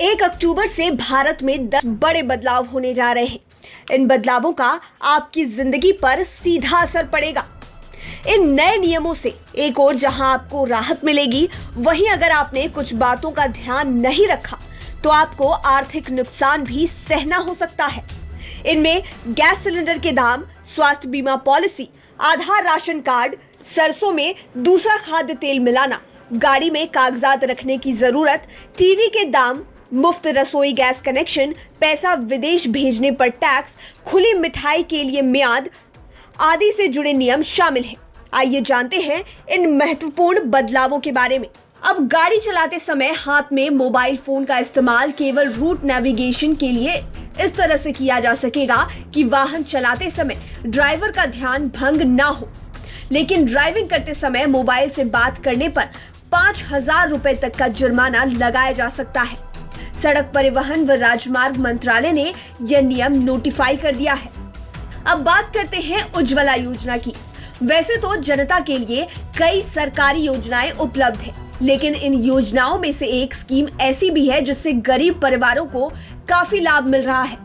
1 अक्टूबर से भारत में 10 बड़े बदलाव होने जा रहे हैं। इन बदलावों का आपकी जिंदगी पर सीधा असर पड़ेगा। इन नए नियमों से एक और जहां आपको राहत मिलेगी, वहीं अगर आपने कुछ बातों का ध्यान नहीं रखा तो आपको आर्थिक नुकसान भी सहना हो सकता है। इनमें गैस सिलेंडर के दाम, स्वास्थ्य बीमा पॉलिसी, आधार राशन कार्ड, सरसों में दूसरा खाद्य तेल मिलाना, गाड़ी में कागजात रखने की जरूरत, टीवी के दाम, मुफ्त रसोई गैस कनेक्शन, पैसा विदेश भेजने पर टैक्स, खुली मिठाई के लिए मियाद आदि से जुड़े नियम शामिल हैं। आइए जानते हैं इन महत्वपूर्ण बदलावों के बारे में। अब गाड़ी चलाते समय हाथ में मोबाइल फोन का इस्तेमाल केवल रूट नेविगेशन के लिए इस तरह से किया जा सकेगा कि वाहन चलाते समय ड्राइवर का ध्यान भंग ना हो। लेकिन ड्राइविंग करते समय मोबाइल से बात करने पर 5,000 रुपए तक का जुर्माना लगाया जा सकता है। सड़क परिवहन व राजमार्ग मंत्रालय ने यह नियम नोटिफाई कर दिया है। अब बात करते हैं उज्ज्वला योजना की। वैसे तो जनता के लिए कई सरकारी योजनाएं उपलब्ध हैं, लेकिन इन योजनाओं में से एक स्कीम ऐसी भी है जिससे गरीब परिवारों को काफी लाभ मिल रहा है।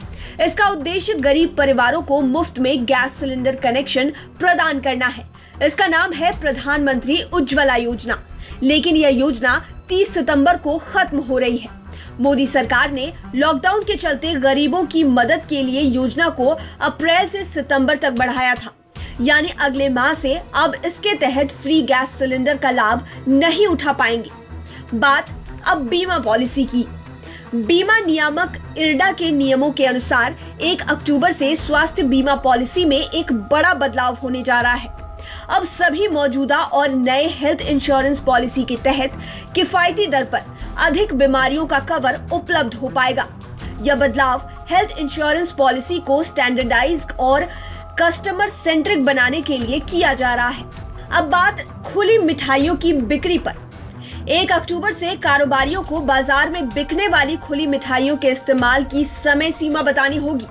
इसका उद्देश्य गरीब परिवारों को मुफ्त में गैस सिलेंडर कनेक्शन प्रदान करना है। इसका नाम है प्रधानमंत्री उज्ज्वला योजना, लेकिन यह योजना 30 सितंबर को खत्म हो रही है। मोदी सरकार ने लॉकडाउन के चलते गरीबों की मदद के लिए योजना को अप्रैल से सितंबर तक बढ़ाया था, यानी अगले माह से अब इसके तहत फ्री गैस सिलेंडर का लाभ नहीं उठा पाएंगे। बात अब बीमा पॉलिसी की। बीमा नियामक इरडा के नियमों के अनुसार 1 अक्टूबर से स्वास्थ्य बीमा पॉलिसी में एक बड़ा बदलाव होने जा रहा है। अब सभी मौजूदा और नए हेल्थ इंश्योरेंस पॉलिसी के तहत किफायती दर पर अधिक बीमारियों का कवर उपलब्ध हो पाएगा। यह बदलाव हेल्थ इंश्योरेंस पॉलिसी को स्टैंडर्डाइज और कस्टमर सेंट्रिक बनाने के लिए किया जा रहा है। अब बात खुली मिठाइयों की बिक्री पर। 1 अक्टूबर से कारोबारियों को बाजार में बिकने वाली खुली मिठाइयों के इस्तेमाल की समय सीमा बतानी होगी,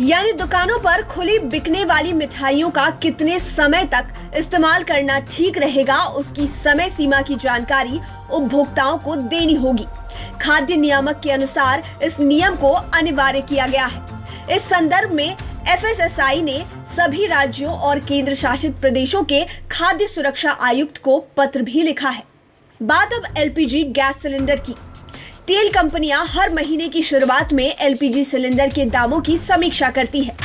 यानी दुकानों पर खुली बिकने वाली मिठाइयों का कितने समय तक इस्तेमाल करना ठीक रहेगा, उसकी समय सीमा की जानकारी उपभोक्ताओं को देनी होगी। खाद्य नियामक के अनुसार इस नियम को अनिवार्य किया गया है। इस संदर्भ में FSSAI ने सभी राज्यों और केंद्र शासित प्रदेशों के खाद्य सुरक्षा आयुक्त को पत्र भी लिखा है। बात अब LPG गैस सिलेंडर की। तेल कंपनियां हर महीने की शुरुआत में LPG सिलेंडर के दामों की समीक्षा करती है।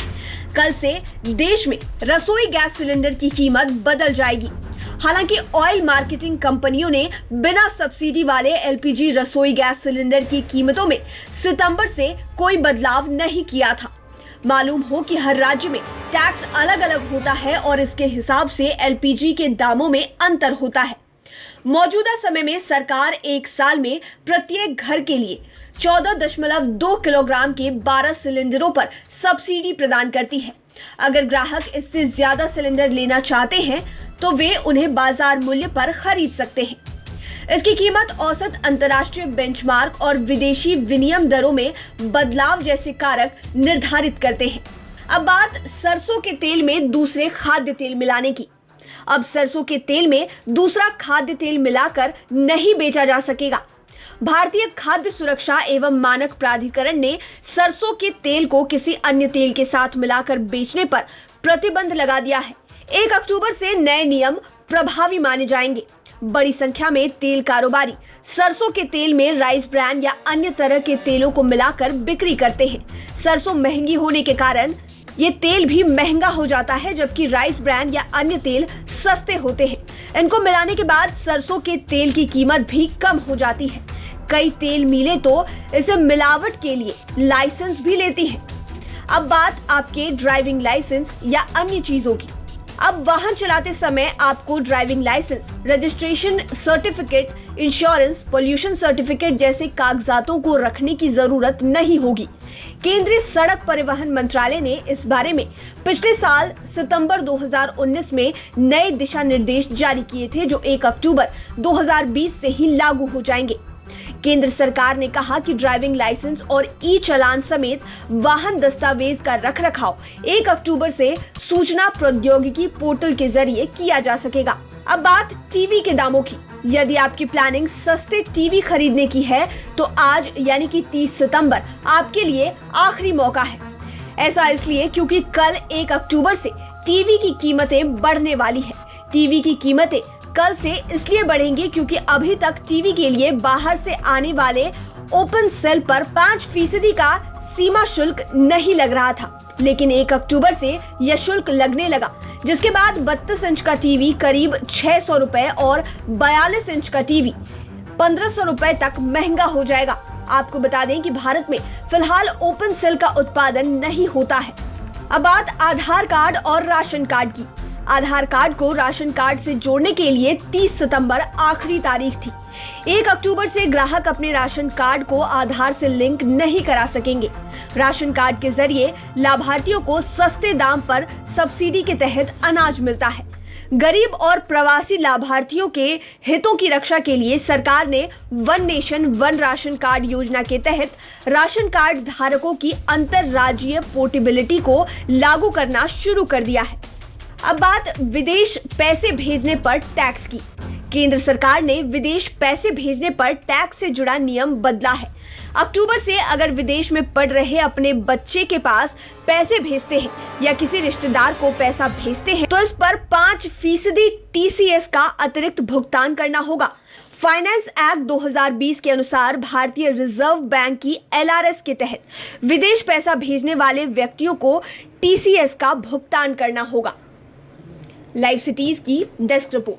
कल से देश में रसोई गैस सिलेंडर की कीमत बदल जाएगी। हालांकि ऑयल मार्केटिंग कंपनियों ने बिना सब्सिडी वाले LPG रसोई गैस सिलेंडर की कीमतों में सितंबर से कोई बदलाव नहीं किया था। मालूम हो कि हर राज्य में टैक्स अलग अलग होता है और इसके हिसाब से LPG के दामों में अंतर होता है। मौजूदा समय में सरकार एक साल में प्रत्येक घर के लिए 14.2 किलोग्राम के 12 सिलेंडरों पर सब्सिडी प्रदान करती है। अगर ग्राहक इससे ज्यादा सिलेंडर लेना चाहते हैं तो वे उन्हें बाजार मूल्य पर खरीद सकते हैं। इसकी कीमत औसत अंतर्राष्ट्रीय बेंचमार्क और विदेशी विनिमय दरों में बदलाव जैसे कारक निर्धारित करते हैं। अब बात सरसों के तेल में दूसरे खाद्य तेल मिलाने की। अब सरसों के तेल में दूसरा खाद्य तेल मिलाकर नहीं बेचा जा सकेगा। भारतीय खाद्य सुरक्षा एवं मानक प्राधिकरण ने सरसों के तेल को किसी अन्य तेल के साथ मिलाकर बेचने पर प्रतिबंध लगा दिया है। 1 अक्टूबर से नए नियम प्रभावी माने जाएंगे। बड़ी संख्या में तेल कारोबारी सरसों के तेल में राइस ब्रांड या अन्य तरह के तेलों को मिलाकर बिक्री करते हैं। सरसों महंगी होने के कारण ये तेल भी महंगा हो जाता है, जबकि राइस ब्रांड या अन्य तेल सस्ते होते हैं। इनको मिलाने के बाद सरसों के तेल की कीमत भी कम हो जाती है। कई तेल मिलें तो इसे मिलावट के लिए लाइसेंस भी लेती हैं। अब बात आपके ड्राइविंग लाइसेंस या अन्य चीजों की। अब वाहन चलाते समय आपको driving licence, registration certificate, insurance, pollution certificate जैसे कागजातों को रखने की जरूरत नहीं होगी। केंद्रीय सड़क परिवहन मंत्रालय ने इस बारे में पिछले साल सितंबर 2019 में नए दिशा निर्देश जारी किए थे, जो 1 अक्टूबर 2020 से ही लागू हो जाएंगे। केंद्र सरकार ने कहा कि ड्राइविंग लाइसेंस और ई चालान समेत वाहन दस्तावेज का रखरखाव 1 अक्टूबर से सूचना प्रौद्योगिकी पोर्टल के जरिए किया जा सकेगा। अब बात टीवी के दामों की। यदि आपकी प्लानिंग सस्ते टीवी खरीदने की है तो आज यानी कि 30 सितंबर आपके लिए आखिरी मौका है। ऐसा इसलिए क्योंकि कल 1 अक्टूबर से टीवी की कीमतें बढ़ने वाली है। टीवी की कीमतें कल से इसलिए बढ़ेंगी क्योंकि अभी तक टीवी के लिए बाहर से आने वाले ओपन सेल पर 5% का सीमा शुल्क नहीं लग रहा था, लेकिन 1 अक्टूबर से यह शुल्क लगने लगा, जिसके बाद 32 इंच का टीवी करीब 600 रुपए और 42 इंच का टीवी 1500 रुपए तक महंगा हो जाएगा। आपको बता दें कि भारत में फिलहाल ओपन सेल का उत्पादन नहीं होता है। अब बात आधार कार्ड और राशन कार्ड की। आधार कार्ड को राशन कार्ड से जोड़ने के लिए 30 सितंबर आखिरी तारीख थी। 1 अक्टूबर से ग्राहक अपने राशन कार्ड को आधार से लिंक नहीं करा सकेंगे। राशन कार्ड के जरिए लाभार्थियों को सस्ते दाम पर सब्सिडी के तहत अनाज मिलता है। गरीब और प्रवासी लाभार्थियों के हितों की रक्षा के लिए सरकार ने one nation one ration card योजना के तहत राशन कार्ड धारकों की अंतरराज्यीय पोर्टेबिलिटी को लागू करना शुरू कर दिया है। अब बात विदेश पैसे भेजने पर टैक्स की। केंद्र सरकार ने विदेश पैसे भेजने पर टैक्स से जुड़ा नियम बदला है। अक्टूबर से अगर विदेश में पढ़ रहे अपने बच्चे के पास पैसे भेजते हैं या किसी रिश्तेदार को पैसा भेजते हैं तो इस पर 5% TCS का अतिरिक्त भुगतान करना होगा। फाइनेंस एक्ट 2020 के अनुसार भारतीय रिजर्व बैंक की LRS के तहत विदेश पैसा भेजने वाले व्यक्तियों को TCS का भुगतान करना होगा। लाइव सिटीज की डेस्क रिपोर्ट।